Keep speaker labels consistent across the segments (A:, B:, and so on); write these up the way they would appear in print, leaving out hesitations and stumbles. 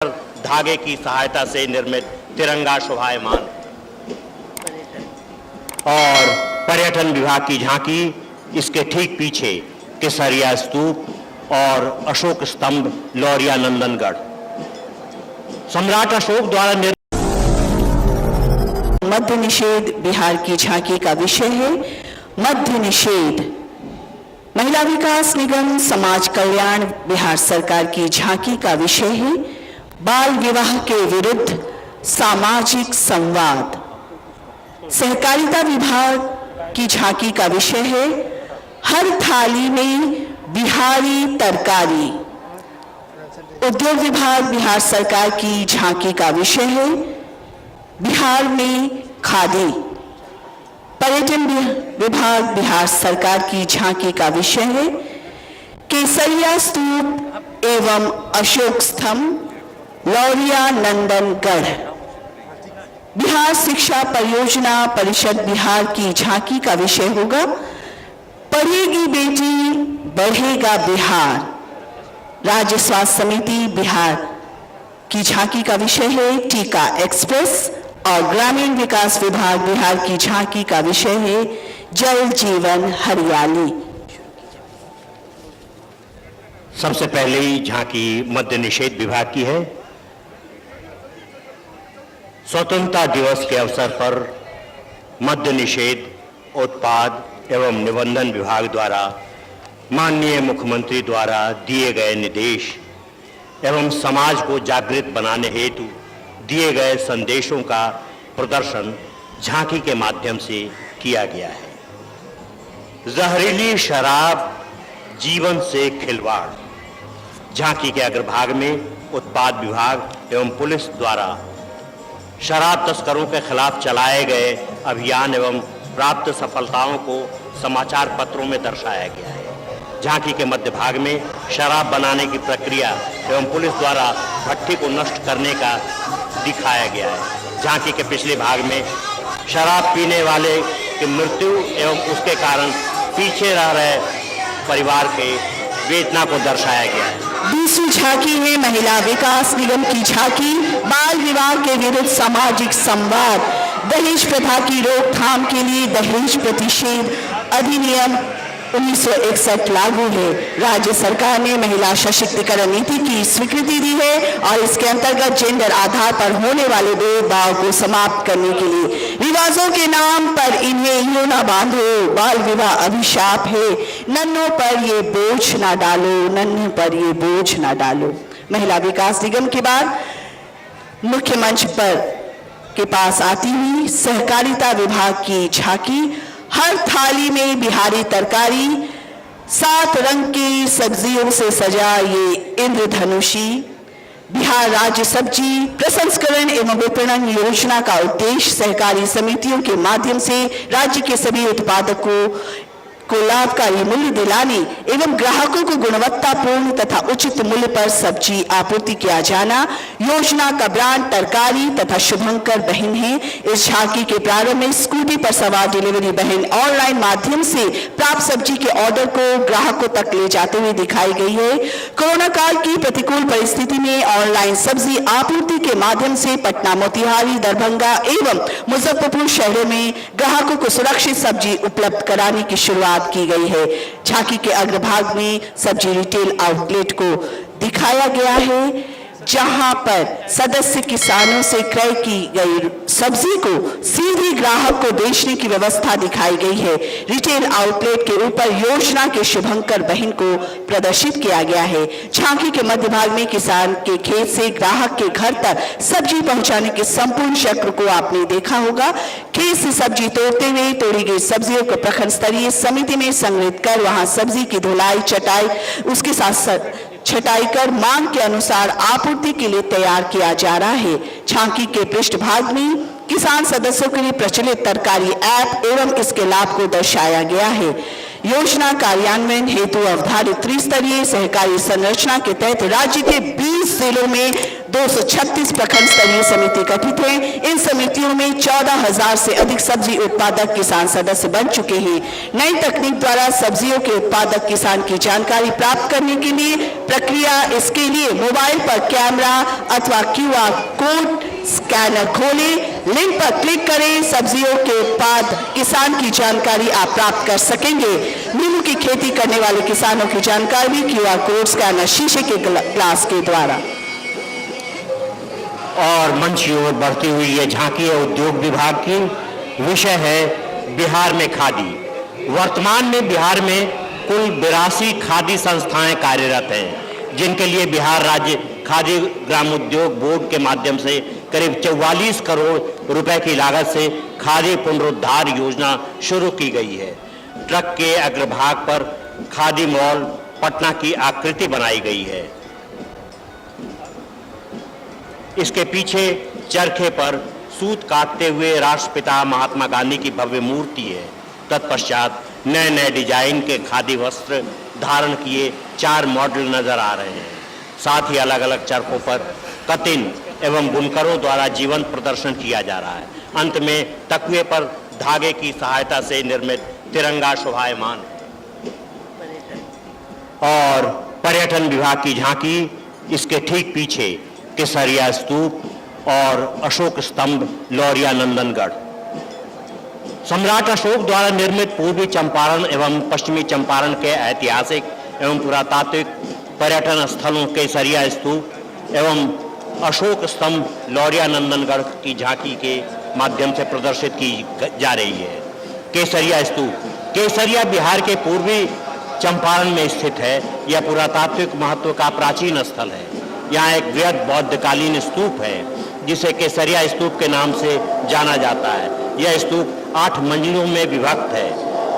A: धागे की सहायता से निर्मित तिरंगा शोभायमान और पर्यटन विभाग की झांकी, इसके ठीक पीछे केसरिया स्तूप और अशोक स्तंभ लौरिया नंदनगढ़। सम्राट अशोक द्वारा
B: मद्य निषेध बिहार की झांकी का विषय है। मद्य निषेध। महिला विकास निगम समाज कल्याण बिहार सरकार की झांकी का विषय है। बाल विवाह के विरुद्ध सामाजिक संवाद। सहकारिता विभाग की झांकी का विषय है हर थाली में बिहारी तरकारी। उद्योग विभाग बिहार सरकार की झांकी का विषय है बिहार में खादी। पर्यटन विभाग बिहार सरकार की झांकी का विषय है केसरिया स्तूप एवं अशोक स्तंभ लौरिया नंदनगढ़। बिहार शिक्षा परियोजना परिषद बिहार की झांकी का विषय होगा पढ़ेगी बेटी बढ़ेगा बिहार। राज्य स्वास्थ्य समिति बिहार की झांकी का विषय है टीका एक्सप्रेस और ग्रामीण विकास विभाग बिहार की झांकी का विषय है जल जीवन हरियाली।
A: सबसे पहली झांकी मद्य निषेध विभाग की है। स्वतंत्रता दिवस के अवसर पर मद्य निषेध उत्पाद एवं निबंधन विभाग द्वारा माननीय मुख्यमंत्री द्वारा दिए गए निर्देश एवं समाज को जागृत बनाने हेतु दिए गए संदेशों का प्रदर्शन झांकी के माध्यम से किया गया है। जहरीली शराब जीवन से खिलवाड़। झांकी के अग्रभाग में उत्पाद विभाग एवं पुलिस द्वारा शराब तस्करों के खिलाफ चलाए गए अभियान एवं प्राप्त सफलताओं को समाचार पत्रों में दर्शाया गया है। झांकी के मध्य भाग में शराब बनाने की प्रक्रिया एवं पुलिस द्वारा भट्टी को नष्ट करने का दिखाया गया है। झांकी के पिछले भाग में शराब पीने वाले की मृत्यु एवं उसके कारण पीछे रह रहे परिवार के वेदना को दर्शाया गया है।
B: दूसरी झांकी है महिला विकास निगम की झांकी। बाल विवाह के विरुद्ध सामाजिक संवाद। दहेज प्रथा की रोकथाम के लिए दहेज प्रतिषेध अधिनियम 1961 लागू है। राज्य सरकार ने महिला सशक्तिकरण नीति की स्वीकृति दी है और इसके अंतर्गत जेंडर आधार पर होने वाले भेदभाव को समाप्त करने के लिए रिवाजों के नाम पर इन्हें यूं ना बांधो, बाल विवाह अभिशाप है, नन्हों पर ये बोझ ना डालो, नन्हे पर ये बोझ ना डालो। महिला विकास निगम के बाद मुख्य मंच पर के पास आती हुई सहकारिता विभाग की झांकी। हर थाली में बिहारी तरकारी, 7 रंग की सब्जियों से सजा ये इंद्रधनुषी। बिहार राज्य सब्जी प्रसंस्करण एवं विपणन योजना का उद्देश्य सहकारी समितियों के माध्यम से राज्य के सभी उत्पादकों को लाभकारी मूल्य दिलाने एवं ग्राहकों को गुणवत्तापूर्ण तथा उचित मूल्य पर सब्जी आपूर्ति किया जाना। योजना का ब्रांड तरकारी तथा शुभंकर बहन है। इस झांकी के प्रारंभ में स्कूटी पर सवार डिलीवरी बहन ऑनलाइन माध्यम से प्राप्त सब्जी के ऑर्डर को ग्राहकों तक ले जाते हुए दिखाई गई है। कोरोना काल की प्रतिकूल परिस्थिति में ऑनलाइन सब्जी आपूर्ति के माध्यम से पटना, मोतिहारी, दरभंगा एवं मुजफ्फरपुर शहरों में ग्राहकों को सुरक्षित सब्जी उपलब्ध कराने की शुरुआत की गई है। झांकी के अग्रभाग में सब्जी रिटेल आउटलेट को दिखाया गया है जहां पर सदस्य किसानों से क्रय की गई सब्जी को सीधे ग्राहक को बेचने की व्यवस्था दिखाई गई है। रिटेल आउटलेट के ऊपर योजना के शुभंकर बहन को प्रदर्शित किया गया है। झांकी के मध्य भाग में किसान के खेत से ग्राहक के घर तक सब्जी पहुंचाने के संपूर्ण चक्र को आपने देखा होगा। खेत से सब्जी तोड़ते हुए तोड़ी गई सब्जियों को प्रखंड स्तरीय समिति में संग्रहित कर वहां सब्जी की धुलाई, चटाई, उसके साथ छटाई कर मांग के अनुसार आपूर्ति के लिए तैयार किया जा रहा है। झांकी के पृष्ठभाग में किसान सदस्यों के लिए प्रचलित तरकारी ऐप एवं इसके लाभ को दर्शाया गया है। योजना कार्यान्वयन हेतु अवधारित त्रिस्तरीय सहकारी संरचना के तहत राज्य के 20 जिलों में 236 प्रखंड स्तरीय समिति गठित है। इन समितियों में 14,000 से अधिक सब्जी उत्पादक किसान सदस्य बन चुके हैं। नई तकनीक द्वारा सब्जियों के उत्पादक किसान की जानकारी प्राप्त करने के लिए प्रक्रिया, इसके लिए मोबाइल पर कैमरा अथवा QR कोड स्कैनर खोलें, लिंक पर क्लिक करें, सब्जियों के उत्पाद किसान की जानकारी आप प्राप्त कर सकेंगे। नींबू की खेती करने वाले किसानों की जानकारी QR कोड स्कैनर शीशे के ग्लास के द्वारा।
A: और मंच की ओर बढ़ती हुई ये झांकी है उद्योग विभाग की। विषय है बिहार में खादी। वर्तमान में बिहार में कुल 82 खादी संस्थाएं कार्यरत हैं, जिनके लिए बिहार राज्य खादी ग्रामोद्योग बोर्ड के माध्यम से करीब 44 करोड़ रुपए की लागत से खादी पुनरुद्धार योजना शुरू की गई है। ट्रक के अग्रभाग पर खादी मॉल पटना की आकृति बनाई गई है। इसके पीछे चरखे पर सूत काटते हुए राष्ट्रपिता महात्मा गांधी की भव्य मूर्ति है। तत्पश्चात नए नए डिजाइन के खादी वस्त्र धारण किए 4 मॉडल नजर आ रहे हैं। साथ ही अलग अलग चरखों पर कतिन एवं बुनकरों द्वारा जीवंत प्रदर्शन किया जा रहा है। अंत में तकवे पर धागे की सहायता से निर्मित तिरंगा शोभायमान और पर्यटन विभाग की झांकी। इसके ठीक पीछे केसरिया स्तूप और अशोक स्तंभ लौरिया नंदनगढ़। सम्राट अशोक द्वारा निर्मित पूर्वी चंपारण एवं पश्चिमी चंपारण के ऐतिहासिक एवं पुरातात्विक पर्यटन स्थलों केसरिया स्तूप एवं अशोक स्तंभ लौरिया नंदनगढ़ की झांकी के माध्यम से प्रदर्शित की जा रही है। केसरिया स्तूप केसरिया बिहार के पूर्वी चंपारण में स्थित है। यह पुरातात्विक महत्व का प्राचीन स्थल है। यहाँ एक वृहद बौद्धकालीन स्तूप है, जिसे केसरिया स्तूप के नाम से जाना जाता है। यह स्तूप 8 मंजिलों में विभक्त है।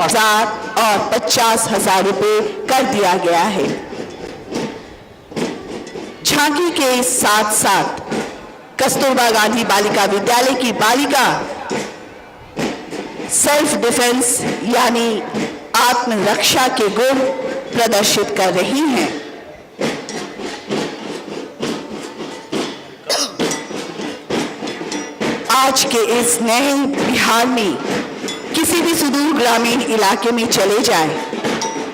B: 1000 और 50,000 रुपये कर दिया गया है। झांकी के साथ साथ कस्तूरबा गांधी बालिका विद्यालय की बालिका सेल्फ डिफेंस यानी आत्मरक्षा के गुण प्रदर्शित कर रही हैं। आज के इस नए बिहार में किसी भी सुदूर ग्रामीण इलाके में चले जाएं,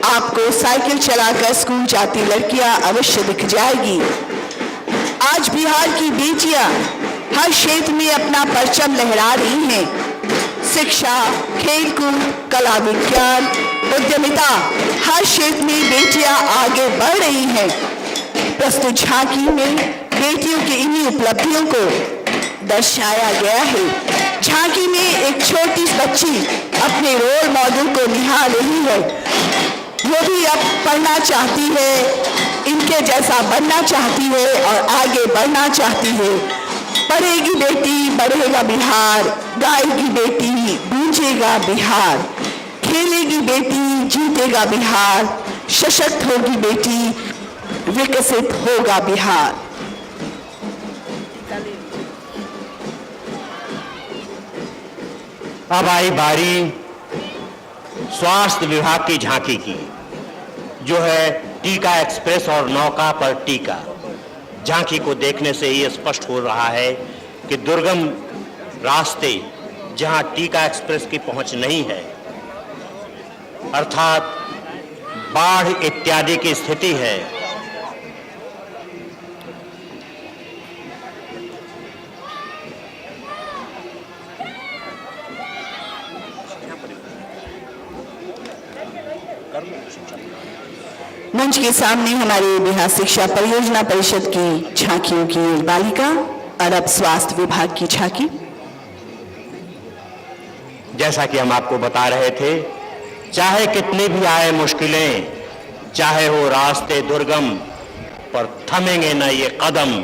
B: आपको साइकिल चलाकर स्कूल जाती लड़कियां अवश्य दिख जाएगी। आज बिहार की बेटियां हर क्षेत्र में अपना परचम लहरा रही हैं। शिक्षा, खेलकूद, कला, विज्ञान, उद्यमिता, हर क्षेत्र में बेटियां आगे बढ़ रही हैं। प्रस्तुत झांकी में बेटियों की इन्हीं उपलब्धियों को दर्शाया गया है। झांकी में एक छोटी बच्ची अपने रोल मॉडल को निहार रही है। वो भी अब पढ़ना चाहती है, इनके जैसा बनना चाहती है और आगे बढ़ना चाहती है। पढ़ेगी बेटी बढ़ेगा बिहार, गाएगी बेटी गूंजेगा बिहार, खेलेगी बेटी जीतेगा बिहार, सशक्त होगी बेटी विकसित होगा बिहार।
A: अब आई बारी स्वास्थ्य विभाग की झांकी की, जो है टीका एक्सप्रेस और नौका पर टीका। झांकी को देखने से ही स्पष्ट हो रहा है कि दुर्गम रास्ते जहां टीका एक्सप्रेस की पहुंच नहीं है, अर्थात बाढ़ इत्यादि की स्थिति है,
B: मंच के सामने हमारे बिहार शिक्षा परियोजना परिषद की झांकियों की बालिका और अब स्वास्थ्य विभाग की झांकी।
A: जैसा कि हम आपको बता रहे थे, चाहे कितनी भी आए मुश्किलें, चाहे हो रास्ते दुर्गम, पर थमेंगे न ये कदम,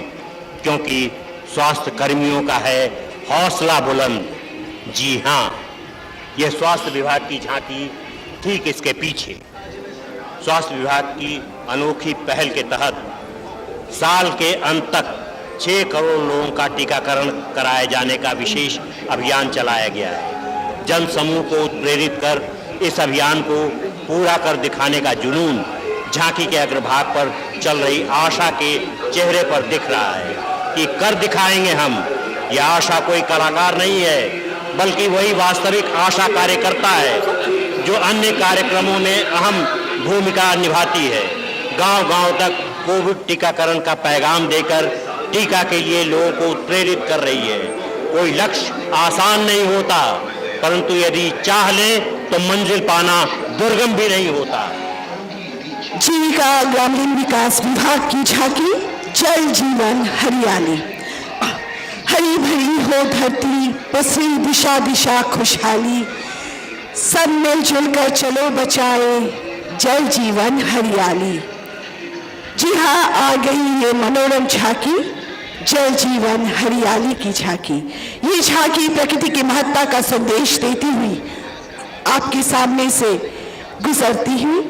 A: क्योंकि स्वास्थ्य कर्मियों का है हौसला बुलंद। जी हाँ, ये स्वास्थ्य विभाग की झांकी ठीक इसके पीछे। स्वास्थ्य विभाग की अनोखी पहल के तहत साल के अंत तक 6 करोड़ लोगों का टीकाकरण कराए जाने का विशेष अभियान चलाया गया है। जन समूह को प्रेरित कर इस अभियान को पूरा कर दिखाने का जुनून झांकी के अग्रभाग पर चल रही आशा के चेहरे पर दिख रहा है कि कर दिखाएंगे हम। यह आशा कोई कलाकार नहीं है, बल्कि वही वास्तविक आशा कार्यकर्ता है जो अन्य कार्यक्रमों में अहम भूमिका निभाती है। गांव-गांव तक कोविड टीकाकरण का पैगाम देकर टीका के लिए लोगों को प्रेरित कर रही है। कोई लक्ष्य आसान नहीं होता, परंतु यदि चाह ले तो मंजिल पाना दुर्गम भी नहीं होता।
B: जीविका ग्रामीण विकास विभाग की झांकी, जल जीवन हरियाली। हरी भरी हो धरती, पसरी दिशा दिशा खुशहाली, सब मिलजुल कर चलो बचाए जल जीवन हरियाली। जी हाँ, आ गई ये मनोरम झांकी, जल जीवन हरियाली की झांकी। ये झांकी प्रकृति की महत्ता का संदेश देती हुई आपके सामने से गुजरती हुई,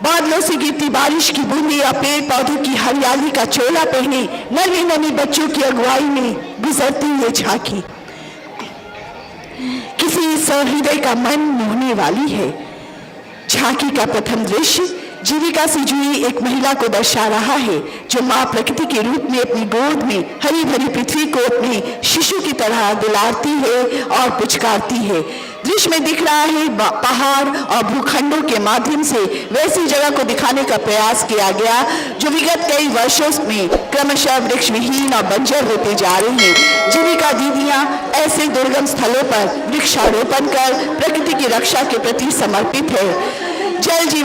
B: बादलों से गिरती बारिश की बूंदें या पेड़ पौधों की हरियाली का चोला पहने नन्हे नन्हे बच्चों की अगुवाई में गुजरती ये झांकी किसी सहृदय का मन मोहने वाली है। झांकी का प्रथम दृश्य जीविका से जुड़ी एक महिला को दर्शा रहा है, जो मां प्रकृति के रूप में अपनी गोद में हरी भरी पृथ्वी को अपने शिशु की तरह दुलारती है और पुचकारती है। दृश्य में दिख रहा है पहाड़ और भूखंडों के माध्यम से वैसी जगह को दिखाने का प्रयास किया गया जो विगत कई वर्षों में क्रमशः वृक्ष विहीन और बंजर होते जा रहे हैं। जीविका दीदियां ऐसे दुर्गम स्थलों पर वृक्षारोपण कर प्रकृति की रक्षा के प्रति समर्पित है। जल जीवन